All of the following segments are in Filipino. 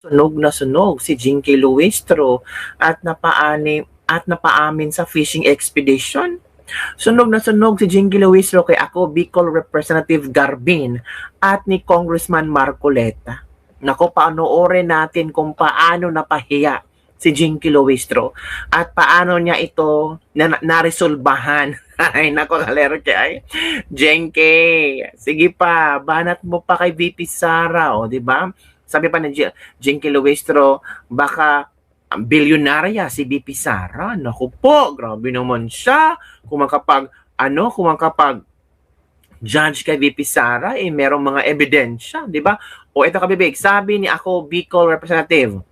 Sunog na sunog si Jinky Luistro at napaamin sa fishing expedition. Sunog na sunog si Jinky Luistro kay ako Bicol Representative Garbin at ni Congressman Marcoleta. Nako, panoorin natin kung paano napahiya si Jinky Luistro at paano niya ito naresolbahan. Ay, nako, alerke ay. Jinky, sige pa, banat mo pa kay VP Sara, o, di ba? Sabi pa ni Jinky Luistro, baka bilyonarya si BP Sara. Naku po, grabe naman siya. Kung makapag judge kay VP Sara, merong mga ebidensya, di ba? O ito kabibig, sabi ni ako Bicol Representative.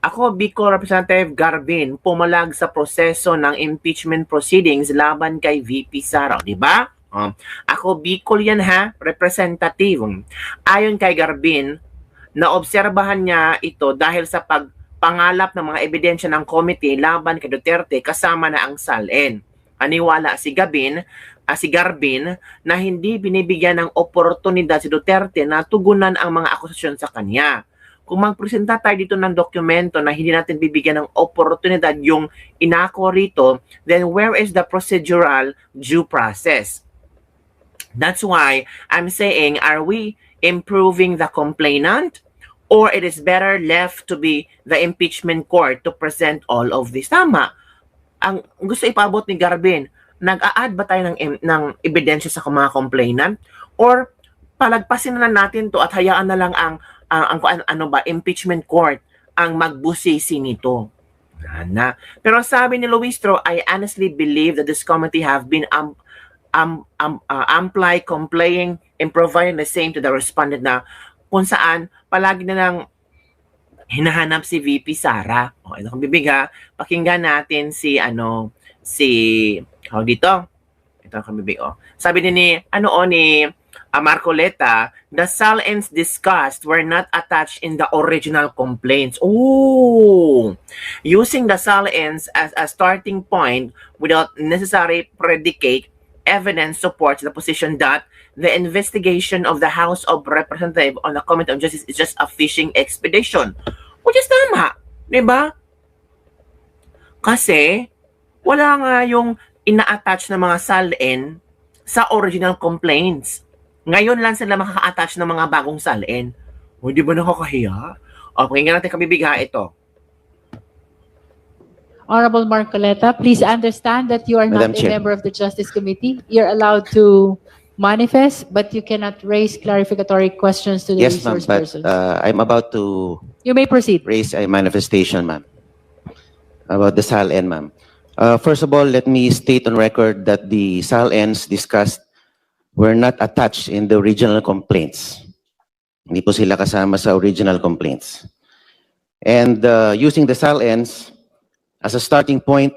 Ako Bicol Representative Garbin, pumalag sa proseso ng impeachment proceedings laban kay VP Sara, di ba? Ako Bicol yan ha, representative. Ayon kay Garbin, naobserbahan niya ito dahil sa pagpangalap ng mga ebidensya ng committee laban kay Duterte kasama na ang SALN. Aniwala si Garbin na hindi binibigyan ng oportunidad si Duterte na tugunan ang mga akusasyon sa kanya. Kung magpresenta tayo dito ng dokumento na hindi natin bibigyan ng oportunidad yung inako rito, then where is the procedural due process? That's why I'm saying, are we improving the complainant? Or it is better left to be the impeachment court to present all of this. Tama. Ang gusto ipabot ni Garbin, nag-a-add ba tayo ng ebidensya sa mga complainant? Or palagpasin na natin to at hayaan na lang ang impeachment court ang magbusisi nito. Pero sabi ni Luistro, I honestly believe that this committee have been amply complying and providing the same to the respondent na kung saan palagi na lang hinahanap si VP Sara. O, ito kong bibig ha. Pakinggan natin dito. Ito kong bibig. Sabi ni Marcoleta, the SALNs discussed were not attached in the original complaints. Oh! Using the SALNs as a starting point without necessary predicate, evidence supports the position that the investigation of the House of Representatives on the Committee on Justice is just a fishing expedition. Which is tama, di ba? Kasi, wala nga yung ina-attach na mga SALN sa original complaints. Ngayon lang sila makaka-attach ng mga bagong SALN. O, di ba nakakahiya? O, pakinggan natin kabibigha ito. Honorable Marcoleta, please understand that you are not a member of the Justice Committee. You're allowed to manifest, but you cannot raise clarificatory questions to the resource person. I'm about to You may proceed. raise a manifestation, ma'am, about the SALN, ma'am. First of all, let me state on record that the SALNs discussed were not attached in the original complaints. Hindi po sila kasama sa original complaints. And using the SALNs as a starting point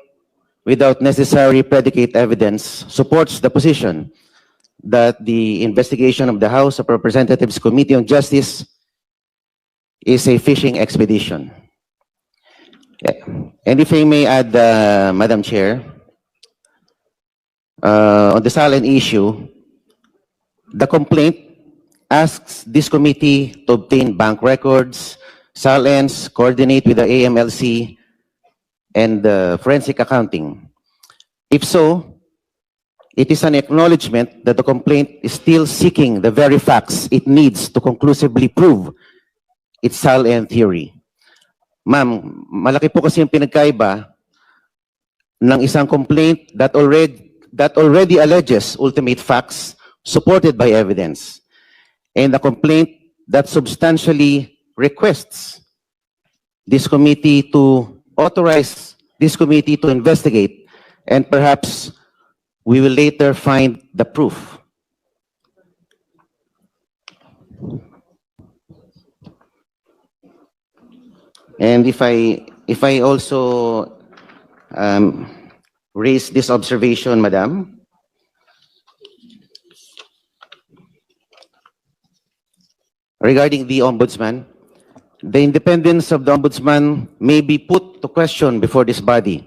without necessary predicate evidence supports the position that the investigation of the House of Representatives Committee on Justice is a fishing expedition. And if I may add, Madam Chair, on the SALN issue, the complaint asks this committee to obtain bank records, SALNs, coordinate with the AMLC, and forensic accounting. If so, it is an acknowledgement that the complaint is still seeking the very facts it needs to conclusively prove its SALN theory. Ma'am, malaki po kasi yung pinagkaiba ng isang complaint that already alleges ultimate facts supported by evidence, and a complaint that substantially requests this committee to authorize this committee to investigate, and perhaps we will later find the proof. And if I also raise this observation, Madam, regarding the Ombudsman, the independence of the Ombudsman may be put to question before this body.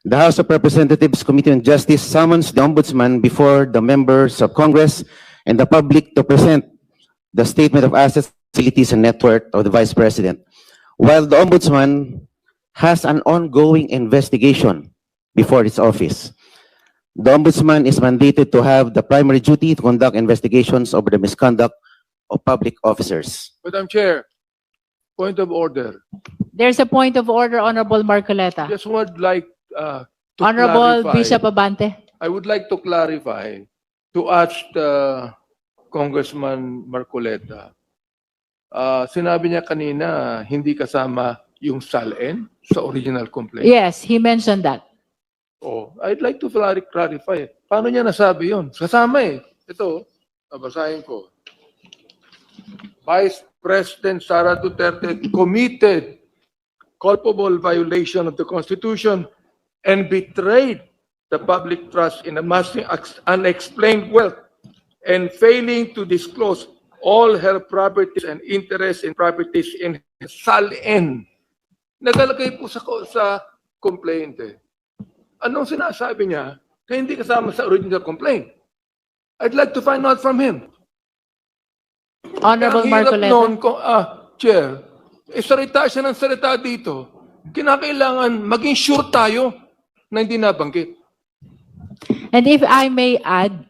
The House of Representatives Committee on Justice summons the Ombudsman before the members of Congress and the public to present the statement of assets, facilities, and net worth of the Vice President. while the Ombudsman has an ongoing investigation before its office. The Ombudsman is mandated to have the primary duty to conduct investigations over the misconduct of public officers. Madam Chair, point of order. There's a point of order, Honorable Marcoleta. Just would like to Honorable clarify. Bishop Abante. I would like to clarify to ask Congressman Marcoleta. Sinabi niya kanina hindi kasama yung SALN sa original complaint. Yes, he mentioned that. Oh, I'd like to clarify. Paano niya nasabi yun? Kasama eh. Ito, babasahin ko. Vice President Sara Duterte committed culpable violation of the Constitution and betrayed the public trust in amassing unexplained wealth and failing to disclose all her properties and interests in properties in SALN. Nagalagay po sa complaint eh. Anong sinasabi niya kaya hindi kasama sa original complaint? I'd like to find out from him. Honorable Ang hirap Marcoleta. noon ko, Chair, salita siya ng salita dito. Kinakailangan maging sure tayo na hindi nabanggit. And if I may add,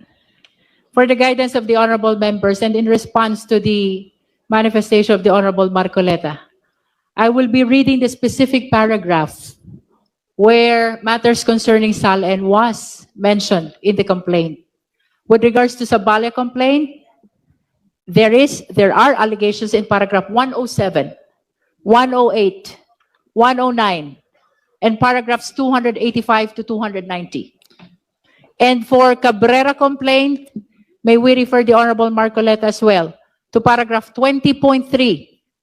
for the guidance of the honorable members and in response to the manifestation of the Honorable Marcoleta, I will be reading the specific paragraph where matters concerning SALN was mentioned in the complaint. With regards to Sabalia complaint, there are allegations in paragraph 107, 108, 109, and paragraphs 285 to 290. And for Cabrera complaint, may we refer the Honorable Marcoleta as well to paragraph 20.3,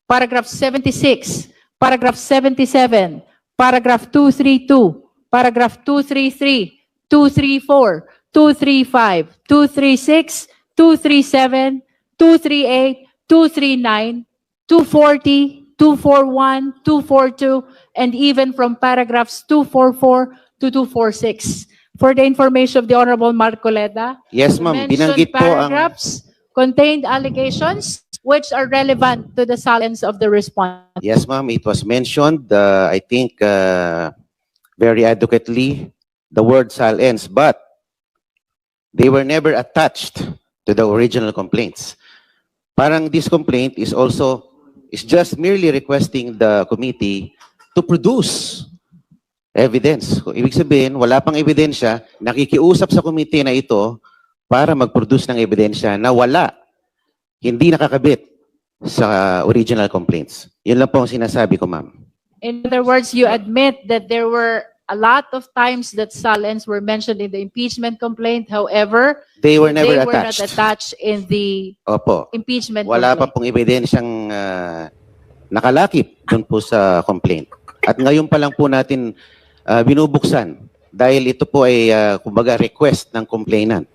paragraph 76, paragraph 77, paragraph 232, paragraph 233, 234, 235, 236, 237, 238, 239, 240, 241, 242, and even from paragraphs 244 to 246. For the information of the Honorable Marcoleta, Yes, the ma'am. mentioned Binanggit po ang... paragraphs contained allegations which are relevant to the silence of the respondent. Yes, ma'am. It was mentioned, I think, very adequately, the word SALNs, but they were never attached to the original complaints. Parang this complaint is just merely requesting the committee to produce evidence. Ibig sabihin, wala pang ebidensya, nakikiusap sa committee na ito para mag-produce ng ebidensya na wala, hindi nakakabit sa original complaints. Yun lang po ang sinasabi ko, ma'am. In other words, you admit that there were a lot of times that SALNs were mentioned in the impeachment complaint. However, They were never they were not attached. attached in the Opo. impeachment Wala pa complaint. pong ebidensyang nakalakip dun po sa complaint. At ngayon pa lang po natin binubuksan dahil ito po ay kumbaga request ng complainant.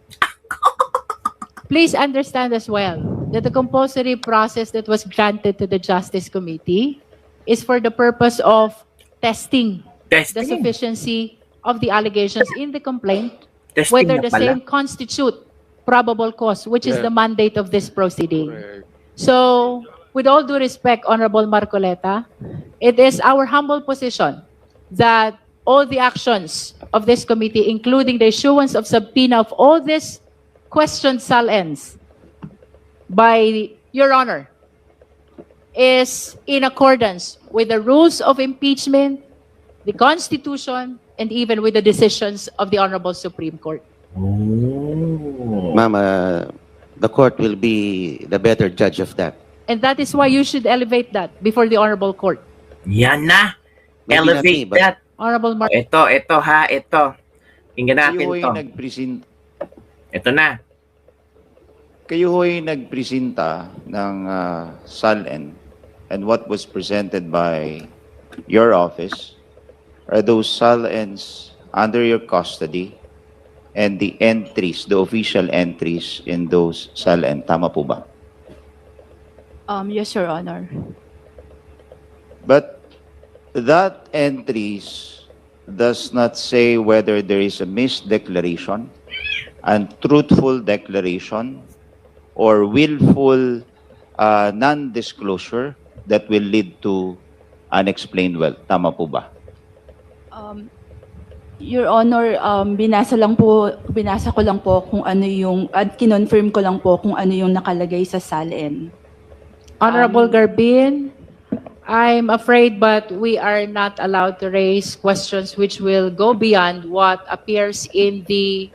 Please understand as well that the compulsory process that was granted to the Justice Committee is for the purpose of testing the Testing. sufficiency of the allegations in the complaint, Testing whether na the pala. same constitute probable cause, which is Yeah. the mandate of this proceeding. Correct. So, with all due respect, Honorable Marcoleta, it is our humble position that all the actions of this committee, including the issuance of subpoena of all these questioned SALNs by Your Honor, is in accordance with the rules of impeachment, the Constitution, and even with the decisions of the Honorable Supreme Court. Oh. Ma'am, the court will be the better judge of that. And that is why you should elevate that before the Honorable Court. Yan na. Maybe not Elevate me, but- that. Honorable Mar- Ito. Tingnan natin Kayo to. ho'y nagpresenta, Ito na. kayo ho'y nagpresenta ng SALN, and what was presented by your office are those SALNs under your custody and the entries, the official entries in those SALN. Tama po ba? Yes, Your Honor. But that entries does not say whether there is a misdeclaration, untruthful declaration, or willful non-disclosure that will lead to unexplained wealth. Tama po ba? Your Honor, binasa ko lang po kung ano yung, at kinonfirm ko lang po kung ano yung nakalagay sa SALN. Honorable Garbin, I'm afraid but we are not allowed to raise questions which will go beyond what appears in the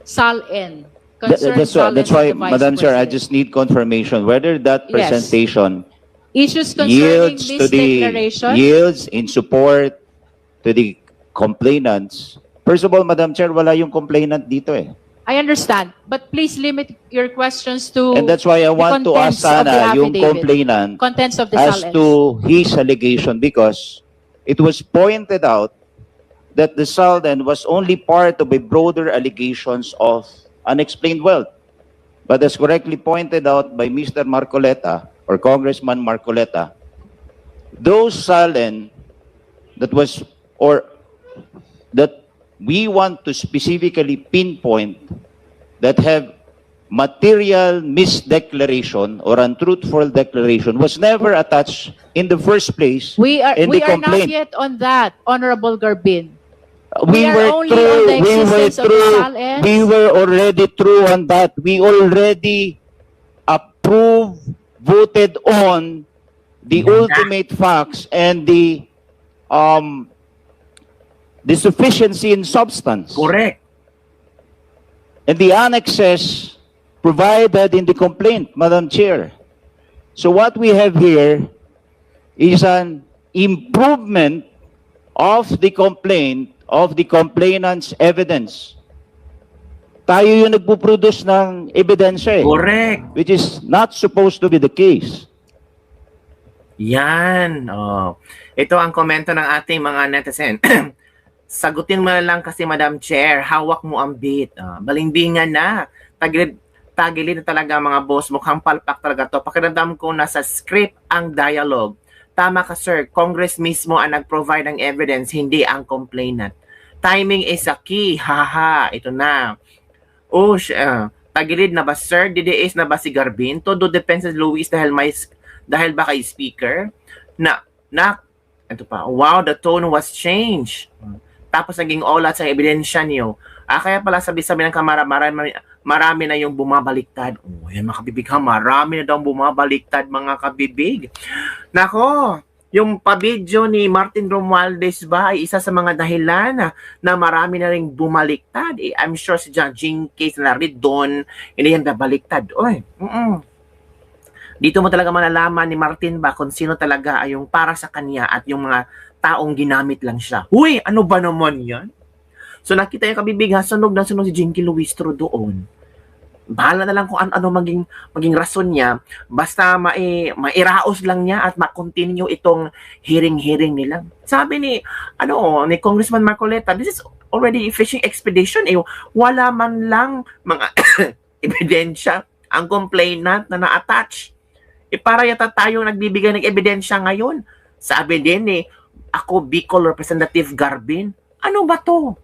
SALN. That's why, Madam Chair, I just need confirmation whether that Yes. presentation Issues concerning yields this to the declaration. yields in support to the complainants. First of all, Madam Chair, wala yung complainant dito eh. I understand, but please limit your questions to And that's why I the want to ask contents of the sana yung affidavit. complainant Contents of the as SALN. to his allegation, because it was pointed out that the SALN was only part of a broader allegations of unexplained wealth. But as correctly pointed out by Mr. Marcoleta or Congressman Marcoleta, those SALN that was, or that we want to specifically pinpoint that have material misdeclaration or untruthful declaration was never attached in the first place We are in the not complaint. yet on that, Honorable Garbin. We are were only on the existence of the SALNs. we were already through on that. We already approved, voted on the ultimate facts and the sufficiency in substance. Correct. And the annexes provided in the complaint, Madam Chair. So what we have here is an improvement of the complaint, of the complainant's evidence. Tayo yung nagpuproduce ng ebidensya eh, Correct. which is not supposed to be the case. Yan. Oh. Ito ang komento ng ating mga netizen. Sagutin mo na lang kasi, Madam Chair, hawak mo ang bit. Balimbingan na. Tagilid na talaga mga boss. Mukhang palpak talaga to. Pakiramdam ko nasa script ang dialogue. Tama ka, sir. Congress mismo ang nag-provide ng evidence, hindi ang complainant. Timing is a key. Haha. Ito na. Oh, tagilid na ba, sir? DDS na ba si Garbin? Todo depends sa Luis dahil ba kay speaker? Ito pa. Wow, the tone was changed. Tapos naging olat sa ebidensya niyo. Kaya pala sabi-sabi ng kamara, marami na yung bumabaliktad. Oh, yan mga kabibig ha, marami na daw bumabaliktad mga kabibig. Nako, yung pabidyo ni Martin Romualdez ba ay isa sa mga dahilan na marami na rin bumaliktad. I'm sure si John Case na rin doon, hindi yan babaliktad. Oy, dito mo talaga malalaman ni Martin ba kung sino talaga ay yung para sa kanya at yung mga taong ginamit lang siya. Uy, ano ba naman yan? So nakita yung kabibig ha, sunog na sunog si Jinky Luistro doon. Bahala na lang kung ano maging rason niya, basta mairaos lang niya at ma-continue itong hearing nila. Sabi ni Congressman Marcoleta, this is already a fishing expedition. Wala man lang mga ebidensya ang complainant na na-attach. Para yata tayo nagbibigay ng ebidensya ngayon. Sabi din ako Bicol Representative Garbin. Ano ba to?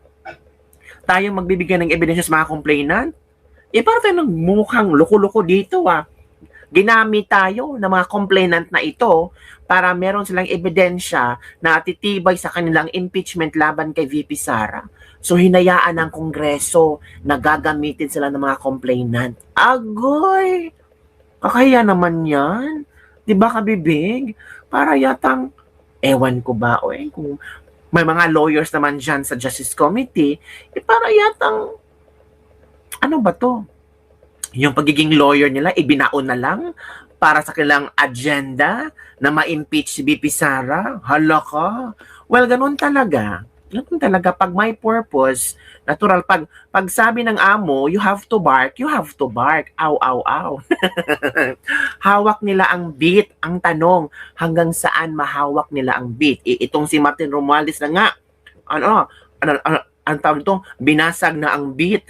Tayo magbibigay ng ebidensya sa mga complainant? Para tayo nagmukhang loko-loko dito Ginamit tayo ng mga complainant na ito para meron silang ebidensya na titibay sa kanilang impeachment laban kay VP Sara. So hinayaan ng Kongreso na gagamitin sila ng mga complainant. Agoy! Kakaya naman yan. Diba kabibig? Para yatang, ewan ko ba, kung may mga lawyers naman dyan sa Justice Committee, para yatang, ano ba to? Yung pagiging lawyer nila, ibinaon na lang para sa kanilang agenda na ma-impeach si VP Sara. Hala ka. Well, ganun talaga. Ganun talaga. Pag may purpose, natural. Pag sabi ng amo, you have to bark, you have to bark. Aw, aw, aw. Hawak nila ang beat. Ang tanong, hanggang saan mahawak nila ang beat? Itong si Martin Romualdez na nga, ang tawag nito, binasag na ang beat.